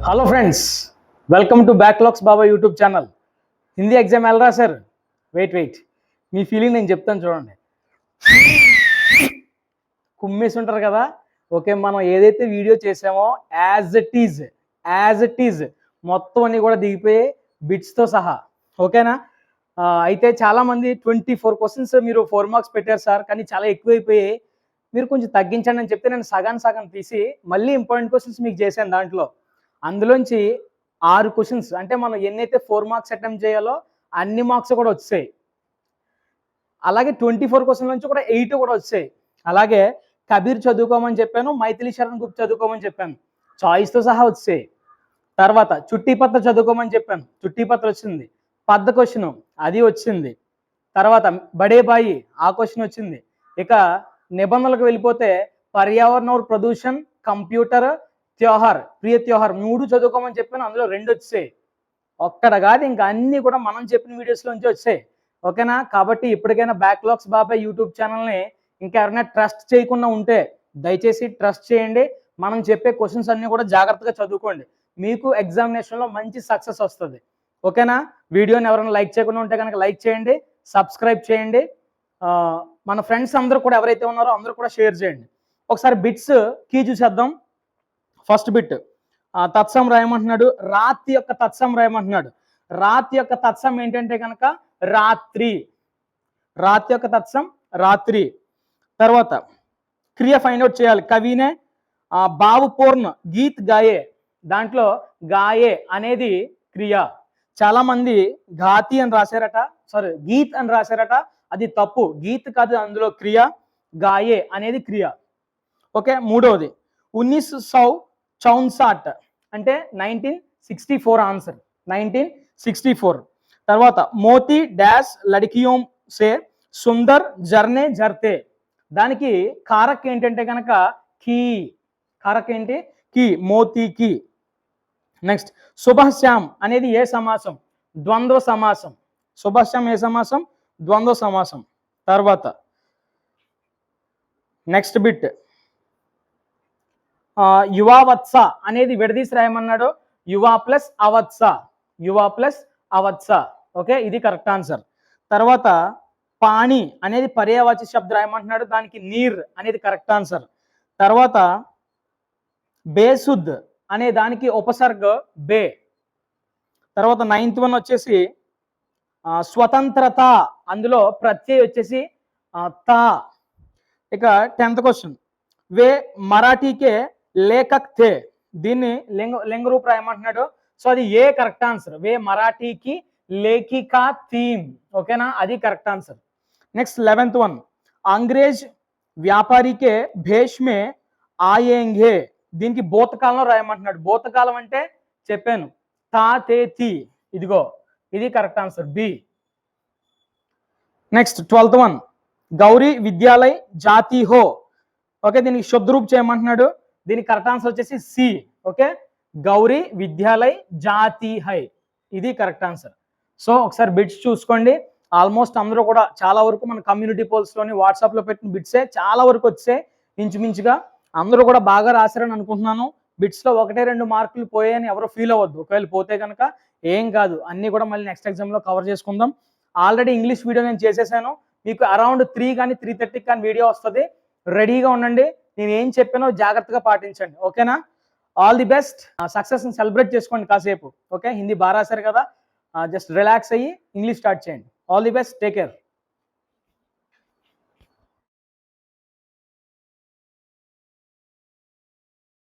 Hello friends, welcome to backlogs Baba YouTube channel. Hindi exam ఎలా రాశారు? Wait మీ feeling నేను చెప్తాను చూడండి. కుమ్మేసి ఉంటారు కదా. ఓకే, మనం ఏదైతే వీడియో చేసామో యాజ్ ఇట్ ఈజ్ మొత్తం అన్ని కూడా దిగిపోయి బిట్స్తో సహా. ఓకేనా? అయితే చాలామంది 24 క్వశ్చన్స్ మీరు 4 మార్క్స్ పెట్టారు సార్, కానీ చాలా ఎక్కువైపోయి మీరు కొంచెం తగ్గించండి అని చెప్తే నేను సగం తీసి మళ్ళీ ఇంపార్టెంట్ క్వశ్చన్స్ మీకు చేశాను. అందులోంచి 6 క్వశ్చన్స్, అంటే మనం ఎన్నైతే 4 మార్క్స్ అటెంప్ట్ చేయాలో అన్ని మార్క్స్ కూడా వచ్చాయి. అలాగే 24 క్వశ్చన్ నుంచి కూడా 8 కూడా వచ్చాయి. అలాగే కబీర్ చదువుకోమని చెప్పాను, మైథిలి శరణ్ గుప్తా చదువుకోమని చెప్పాను, చాయిస్తో సహా వచ్చాయి. తర్వాత చుట్టి పత్ర చదువుకోమని చెప్పాను, చుట్టి పత్ర వచ్చింది. పద్ద క్వశ్చన్ అది వచ్చింది. తర్వాత బడే బాయి ఆ క్వశ్చన్ వచ్చింది. ఇక నిబంధనలకు వెళ్ళిపోతే పర్యావరణ और प्रदूषण, కంప్యూటర్, త్యోహార్, ప్రియ త్యోహార్ 3 చదువుకోమని చెప్పాను, అందులో 2 వచ్చాయి. ఒక్కడ కాదు, ఇంకా అన్ని కూడా మనం చెప్పిన వీడియోస్లోంచి వచ్చాయి. ఓకేనా? కాబట్టి ఇప్పటికైనా బ్యాక్లాగ్స్ బాబాయ్ యూట్యూబ్ ఛానల్ని ఇంకా ఎవరైనా ట్రస్ట్ చేయకుండా ఉంటే దయచేసి ట్రస్ట్ చేయండి. మనం చెప్పే క్వశ్చన్స్ అన్ని కూడా జాగ్రత్తగా చదువుకోండి, మీకు ఎగ్జామినేషన్లో మంచి సక్సెస్ వస్తుంది. ఓకేనా? వీడియోని ఎవరైనా లైక్ చేయకుండా ఉంటే కనుక లైక్ చేయండి, సబ్స్క్రైబ్ చేయండి. మన ఫ్రెండ్స్ అందరూ కూడా ఎవరైతే ఉన్నారో అందరూ కూడా షేర్ చేయండి. ఒకసారి బిట్స్ కీ చూసేద్దాం. ఫస్ట్ బిట్ తత్సం రాయమంటున్నాడు, రాత్రి యొక్క తత్సం రాయమంటున్నాడు. రాత్రి యొక్క తత్సం ఏంటంటే కనుక రాత్రి. రాత్రి యొక్క తత్సం రాత్రి. తర్వాత క్రియ ఫైండ్ అవుట్ చేయాలి. కవినే భావపూర్ణ గీత్ గాయే, దాంట్లో గాయే అనేది క్రియ. చాలా మంది ఘాతి అని రాశారట, సారీ గీత్ అని రాశారట, అది తప్పు. గీత్ కాదు, అందులో క్రియ. గాయే అనేది క్రియ. ఓకే, మూడవది 1964 అంటే 1964 ఆన్సర్, 1964. తర్వాత మోతీ డాష్ లడికియోం సే సుందర్ జర్నే జర్తే, దానికి కారక్ ఏంటంటే కనుక కీ. కారక్ ఏంటి? కీ, మోతీ కీ. నెక్స్ట్ శుభశ్యామ్ అనేది ఏ సమాసం? ద్వంద్వ సమాసం. శుభశ్యామ్ ఏ సమాసం? ద్వంద్వ సమాసం. తర్వాత నెక్స్ట్ బిట్ యువావత్స అనేది విడదీసి రాయమన్నాడు. యువా ప్లస్ అవత్స, యువా ప్లస్ అవత్స. ఓకే, ఇది కరెక్ట్ ఆన్సర్. తర్వాత పాణి అనేది పర్యాయవాచి శబ్దం రాయమంటున్నాడు, దానికి నీర్ అనేది కరెక్ట్ ఆన్సర్. తర్వాత బేసుద్ అనే దానికి ఉపసర్గ బే. తర్వాత 9th వన్ వచ్చేసి స్వతంత్రత, అందులో ప్రత్యయ వచ్చేసి తా. ఇక 10th క్వశ్చన్ వే మరాఠీకే లేఖక్ థే, దీన్ని లింగ రూప రాయమంటున్నాడు. సో అది ఏ కరెక్ట్ ఆన్సర్. వే మరాఠీకి లేఖికా థీమ్. ఓకేనా? అది correct answer. Next 11th one అంగ్రేజ్ వ్యాపారికే భేష్ మే ఆయేంగే, దీనికి భూతకాలంలో రాయమంటున్నాడు. భూతకాలం అంటే చెప్పాను, తా తే తి. ఇదిగో ఇది correct answer, B. Next 12th one Gauri విద్యాలయ్ జాతి హో. ఓకే, దీనికి శుద్ధ రూప్ చేయమంటున్నాడు, దీనికి కరెక్ట్ ఆన్సర్ వచ్చేసి సి. ఓకే, గౌరీ విద్యాలయ్ జాతి హై, ఇది కరెక్ట్ ఆన్సర్. సో ఒకసారి బిట్స్ చూసుకోండి. ఆల్మోస్ట్ అందరూ కూడా చాలా వరకు మన కమ్యూనిటీ పోల్స్లోని వాట్సాప్లో పెట్టిన బిట్సే చాలా వరకు వచ్చాయి. ఇంచుమించుగా అందరూ కూడా బాగా రాశారని అనుకుంటున్నాను. బిట్స్లో 1-2 మార్కులు పోయాయని ఎవరు ఫీల్ అవ్వద్దు. ఒకవేళ పోతే కనుక ఏం కాదు, అన్నీ కూడా మళ్ళీ నెక్స్ట్ ఎగ్జామ్లో కవర్ చేసుకుందాం. ఆల్రెడీ ఇంగ్లీష్ వీడియో నేను చేసేసాను, మీకు అరౌండ్ 3 కానీ 3:30 కానీ వీడియో వస్తుంది. రెడీగా ఉండండి, నేను ఏం చెప్పానో జాగ్రత్తగా పాటించండి. ఓకేనా? All the best. సక్సెస్ని సెలబ్రేట్ చేసుకోండి కాసేపు. ఓకే, హిందీ బాగా రాశారు కదా, జస్ట్ రిలాక్స్ అయ్యి ఇంగ్లీష్ స్టార్ట్ చేయండి. All the best, take care.